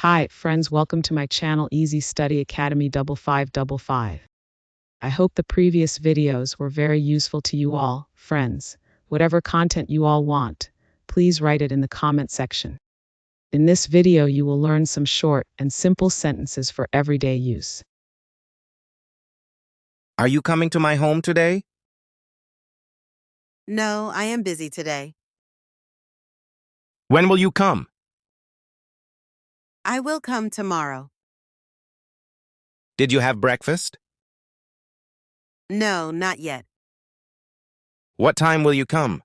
Hi, friends, welcome to my channel Easy Study Academy 5555. I hope the previous videos were very useful to you all, friends. Whatever content you all want, please write it in the comment section. In this video, you will learn some short and simple sentences for everyday use. Are you coming to my home today? No, I am busy today. When will you come? I will come tomorrow. Did you have breakfast? No, not yet. What time will you come?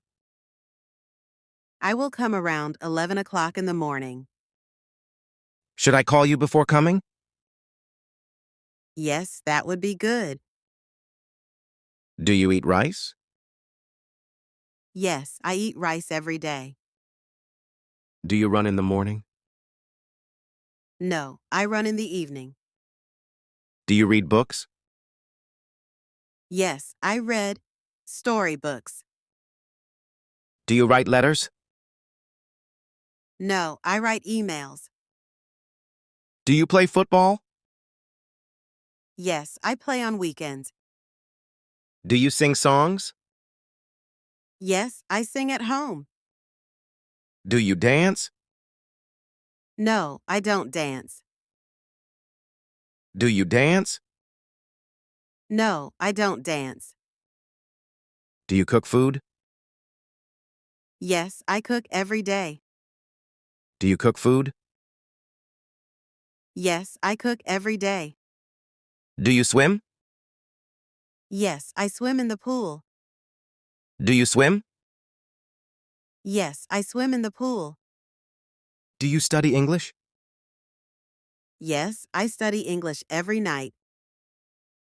I will come around 11 o'clock in the morning. Should I call you before coming? Yes, that would be good. Do you eat rice? Yes, I eat rice every day. Do you run in the morning? No, I run in the evening. Do you read books? Yes, I read storybooks. Do you write letters? No, I write emails. Do you play football? Yes, I play on weekends. Do you sing songs? Yes, I sing at home. Do you dance? No, I don't dance. Do you dance? No, I don't dance. Do you cook food? Yes, I cook every day. Do you cook food? Yes, I cook every day. Do you swim? Yes, I swim in the pool. Do you swim? Yes, I swim in the pool. Do you study English? Yes, I study English every night.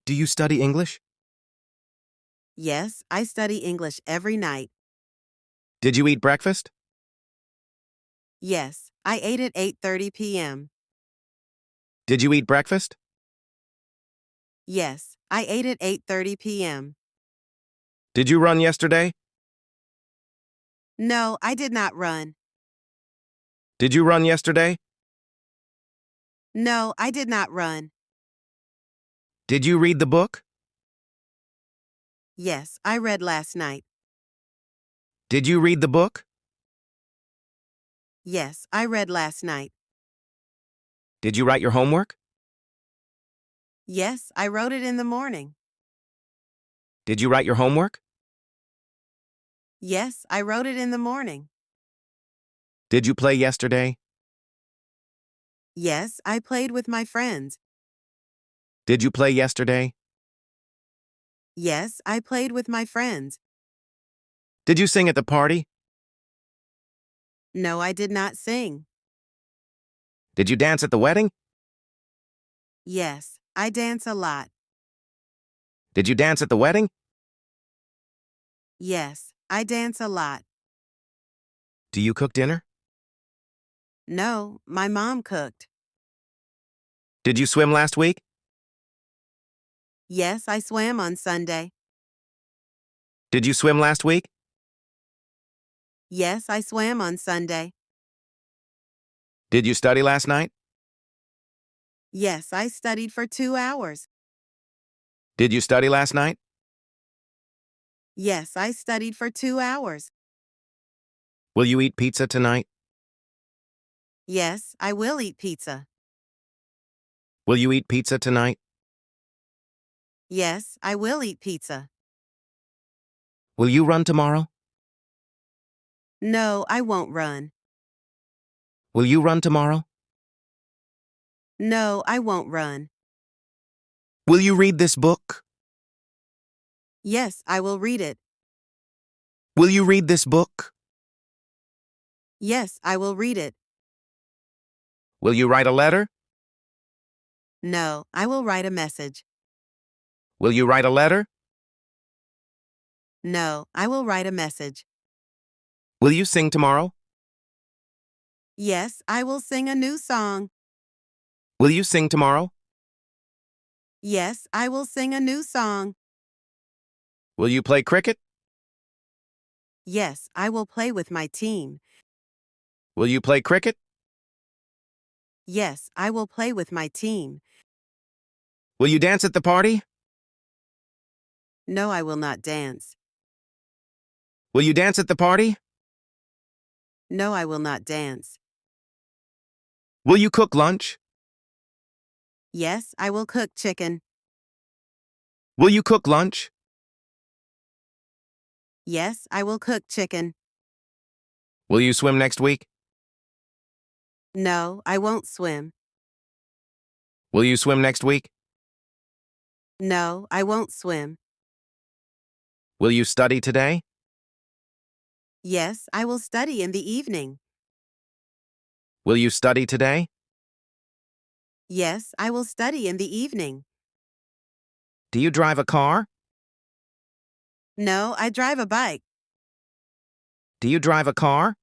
Do you study English? Yes, I study English every night. Did you eat breakfast? Yes, I ate at 8:30 p.m. Did you eat breakfast? Yes, I ate at 8:30 p.m. Did you run yesterday? No, I did not run. Did you run yesterday? No, I did not run. Did you read the book? Yes, I read last night. Did you read the book? Yes, I read last night. Did you write your homework? Yes, I wrote it in the morning. Did you write your homework? Yes, I wrote it in the morning. Did you play yesterday? Yes, I played with my friends. Did you play yesterday? Yes, I played with my friends. Did you sing at the party? No, I did not sing. Did you dance at the wedding? Yes, I dance a lot. Did you dance at the wedding? Yes, I dance a lot. Do you cook dinner? No, my mom cooked. Did you swim last week? Yes, I swam on Sunday. Did you swim last week? Yes, I swam on Sunday. Did you study last night? Yes, I studied for 2 hours. Did you study last night? Yes, I studied for 2 hours. Will you eat pizza tonight? Yes, I will eat pizza. Will you eat pizza tonight? Yes, I will eat pizza. Will you run tomorrow? No, I won't run. Will you run tomorrow? No, I won't run. Will you read this book? Yes, I will read it. Will you read this book? Yes, I will read it. Will you write a letter? No, I will write a message. Will you write a letter? No, I will write a message. Will you sing tomorrow? Yes, I will sing a new song. Will you sing tomorrow? Yes, I will sing a new song. Will you play cricket? Yes, I will play with my team. Will you play cricket? Yes, I will play with my team. Will you dance at the party? No, I will not dance. Will you dance at the party? No, I will not dance. Will you cook lunch? Yes, I will cook chicken. Will you cook lunch? Yes, I will cook chicken. Will you swim next week? No, I won't swim. Will you swim next week? No, I won't swim. Will you study today? Yes, I will study in the evening. Will you study today? Yes, I will study in the evening. Do you drive a car? No, I drive a bike. Do you drive a car?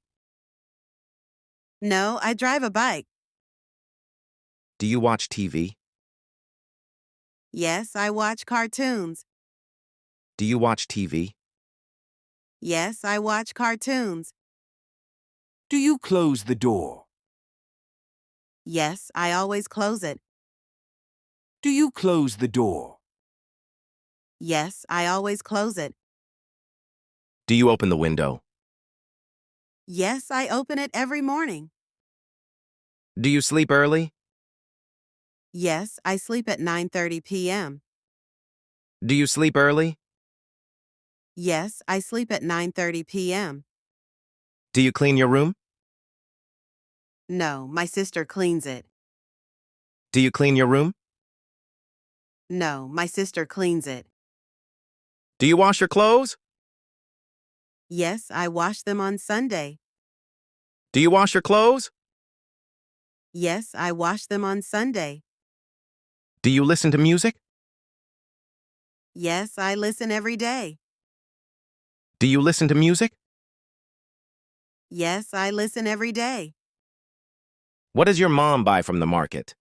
No, I drive a bike. Do you watch TV? Yes, I watch cartoons. Do you watch TV? Yes, I watch cartoons. Do you close the door? Yes, I always close it. Do you close the door? Yes, I always close it. Do you open the window? Yes, I open it every morning. Do you sleep early? Yes, I sleep at 9:30 p.m. Do you sleep early? Yes, I sleep at 9:30 p.m. Do you clean your room? No, my sister cleans it. Do you clean your room? No, my sister cleans it. Do you wash your clothes? Yes, I wash them on Sunday. Do you wash your clothes? Yes, I wash them on Sunday. Do you listen to music? Yes, I listen every day. Do you listen to music? Yes, I listen every day. What does your mom buy from the market?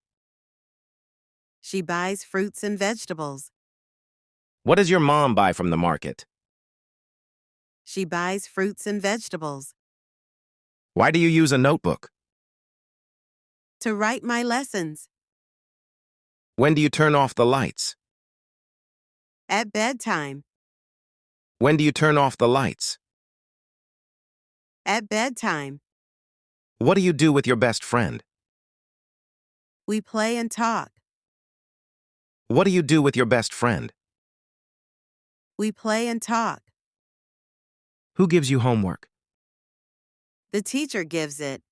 She buys fruits and vegetables. What does your mom buy from the market? She buys fruits and vegetables. Why do you use a notebook? To write my lessons. When do you turn off the lights? At bedtime. When do you turn off the lights? At bedtime. What do you do with your best friend? We play and talk. What do you do with your best friend? We play and talk. Who gives you homework? The teacher gives it.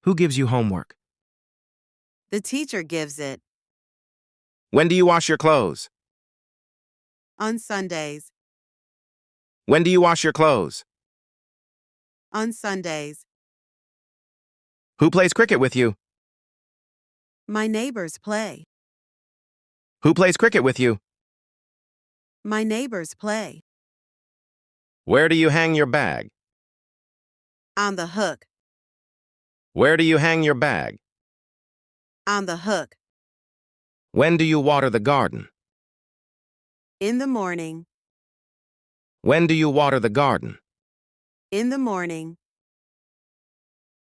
Who gives you homework? The teacher gives it. When do you wash your clothes? On Sundays. When do you wash your clothes? On Sundays. Who plays cricket with you? My neighbors play. Who plays cricket with you? My neighbors play. Where do you hang your bag? On the hook. Where do you hang your bag? On the hook. When do you water the garden? In the morning. When do you water the garden? In the morning.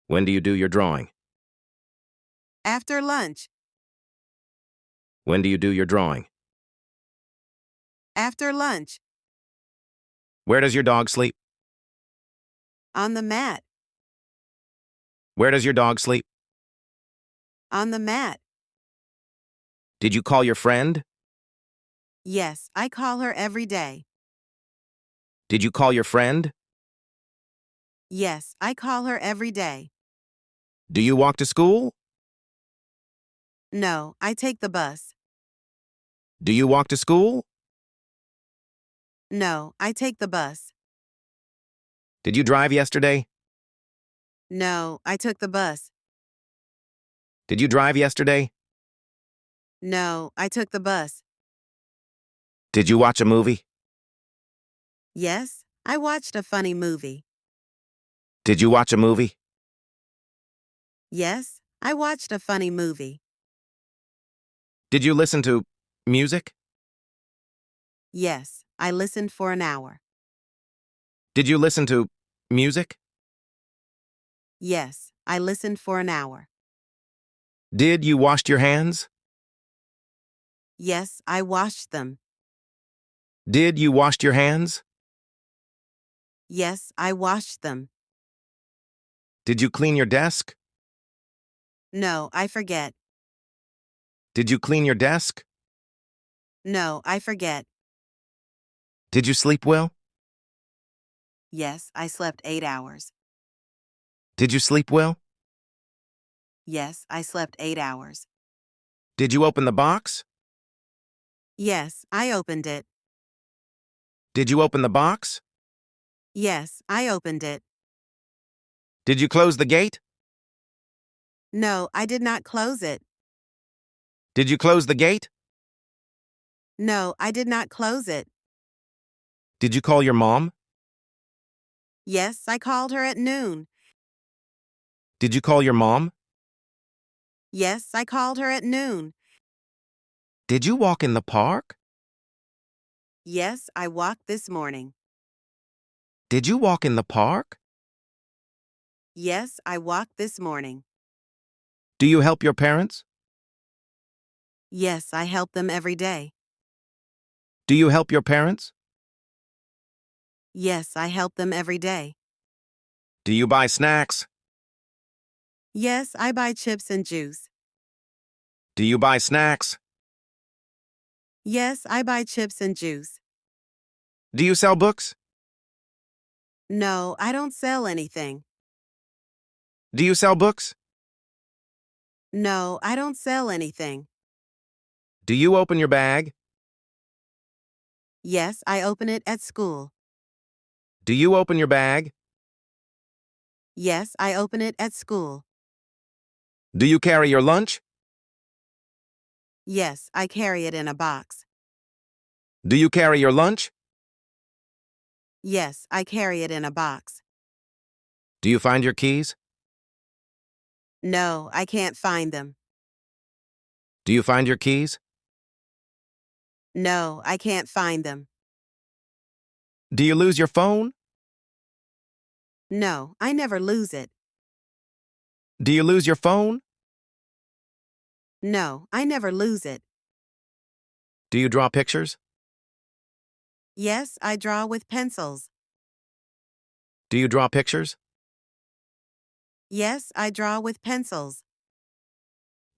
When do you do your drawing? After lunch. When do you do your drawing? After lunch. Where does your dog sleep? On the mat. Where does your dog sleep? On the mat. Did you call your friend? Yes, I call her every day. Did you call your friend? Yes, I call her every day. Do you walk to school? No, I take the bus. Do you walk to school? No, I take the bus. Did you drive yesterday? No, I took the bus. Did you drive yesterday? No, I took the bus. Did you watch a movie? Yes, I watched a funny movie. Did you watch a movie? Yes, I watched a funny movie. Did you listen to music? Yes, I listened for an hour. Did you listen to music? Yes, I listened for an hour. Did you wash your hands? Yes, I washed them. Did you wash your hands? Yes, I washed them. Did you clean your desk? No, I forget. Did you clean your desk? No, I forget. Did you sleep well? Yes, I slept 8 hours. Did you sleep well? Yes, I slept 8 hours. Did you open the box? Yes, I opened it. Did you open the box? Yes, I opened it. Did you close the gate? No, I did not close it. Did you close the gate? No, I did not close it. Did you call your mom? Yes, I called her at noon. Did you call your mom? Yes, I called her at noon. Did you walk in the park? Yes, I walked this morning. Did you walk in the park? Yes, I walked this morning. Do you help your parents? Yes, I help them every day. Do you help your parents? Yes, I help them every day. Do you buy snacks? Yes, I buy chips and juice. Do you buy snacks? Yes, I buy chips and juice. Do you sell books? No, I don't sell anything. Do you sell books? No, I don't sell anything. Do you open your bag? Yes, I open it at school. Do you open your bag? Yes, I open it at school. Do you carry your lunch? Yes, I carry it in a box. Do you carry your lunch? Yes, I carry it in a box. Do you find your keys? No, I can't find them. Do you find your keys? No, I can't find them. Do you lose your phone? No, I never lose it. Do you lose your phone? No, I never lose it. Do you draw pictures? Yes, I draw with pencils. Do you draw pictures? Yes, I draw with pencils.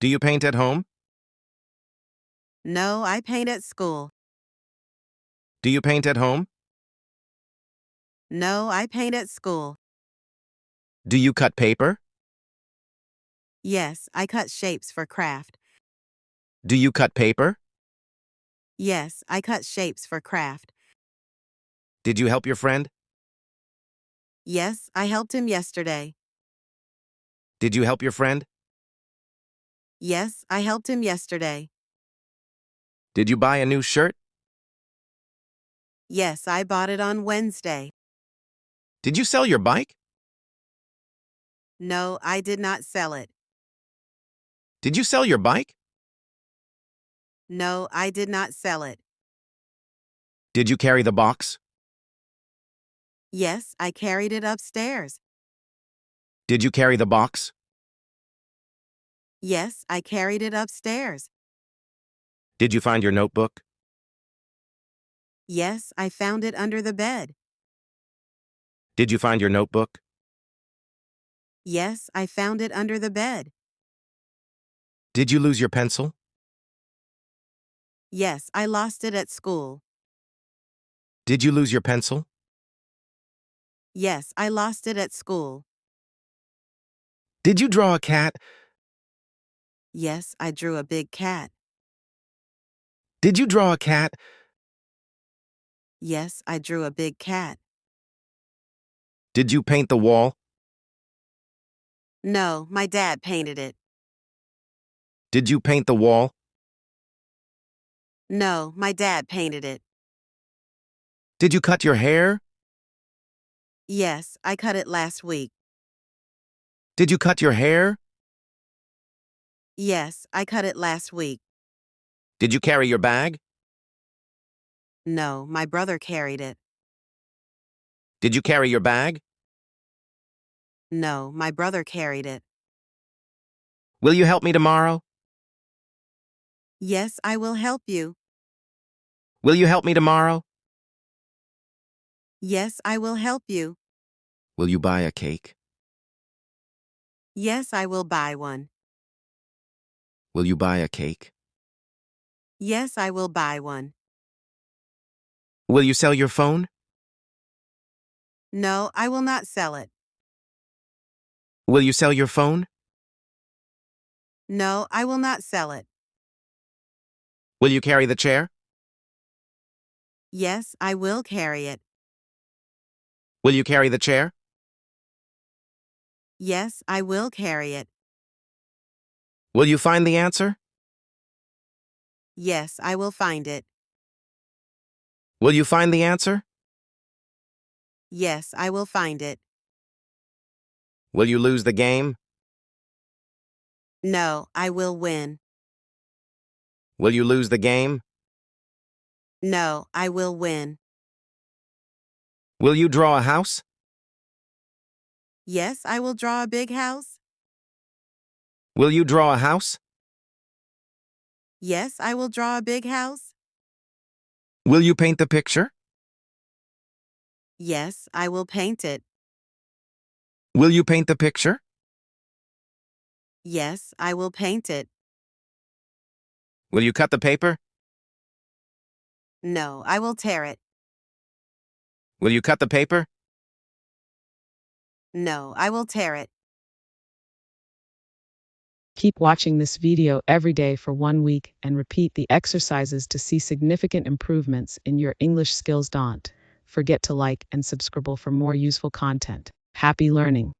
Do you paint at home? No, I paint at school. Do you paint at home? No, I paint at school. Do you cut paper? Yes, I cut shapes for craft. Do you cut paper? Yes, I cut shapes for craft. Did you help your friend? Yes, I helped him yesterday. Did you help your friend? Yes, I helped him yesterday. Did you buy a new shirt? Yes, I bought it on Wednesday. Did you sell your bike? No, I did not sell it. Did you sell your bike? No, I did not sell it. Did you carry the box? Yes, I carried it upstairs. Did you carry the box? Yes, I carried it upstairs. Did you find your notebook? Yes, I found it under the bed. Did you find your notebook? Yes, I found it under the bed. Did you lose your pencil? Yes, I lost it at school. Did you lose your pencil? Yes, I lost it at school. Did you draw a cat? Yes, I drew a big cat. Did you draw a cat? Yes, I drew a big cat. Did you paint the wall? No, my dad painted it. Did you paint the wall? No, my dad painted it. Did you cut your hair? Yes, I cut it last week. Did you cut your hair? Yes, I cut it last week. Did you carry your bag? No, my brother carried it. Did you carry your bag? No, my brother carried it. Will you help me tomorrow? Yes, I will help you. Will you help me tomorrow? Yes, I will help you. Will you buy a cake? Yes, I will buy one. Will you buy a cake? Yes, I will buy one. Will you sell your phone? No, I will not sell it. Will you sell your phone? No, I will not sell it. Will you carry the chair? Yes, I will carry it. Will you carry the chair? Yes, I will carry it. Will you find the answer? Yes, I will find it. Will you find the answer? Yes, I will find it. Will you lose the game? No, I will win. Will you lose the game? No, I will win. Will you draw a house? Yes, I will draw a big house. Will you draw a house? Yes, I will draw a big house. Will you paint the picture? Yes, I will paint it. Will you paint the picture? Yes, I will paint it. Will you cut the paper? No, I will tear it. Will you cut the paper? No, I will tear it. Keep watching this video every day for 1 week and repeat the exercises to see significant improvements in your English skills. Don't forget to like and subscribe for more useful content. Happy learning!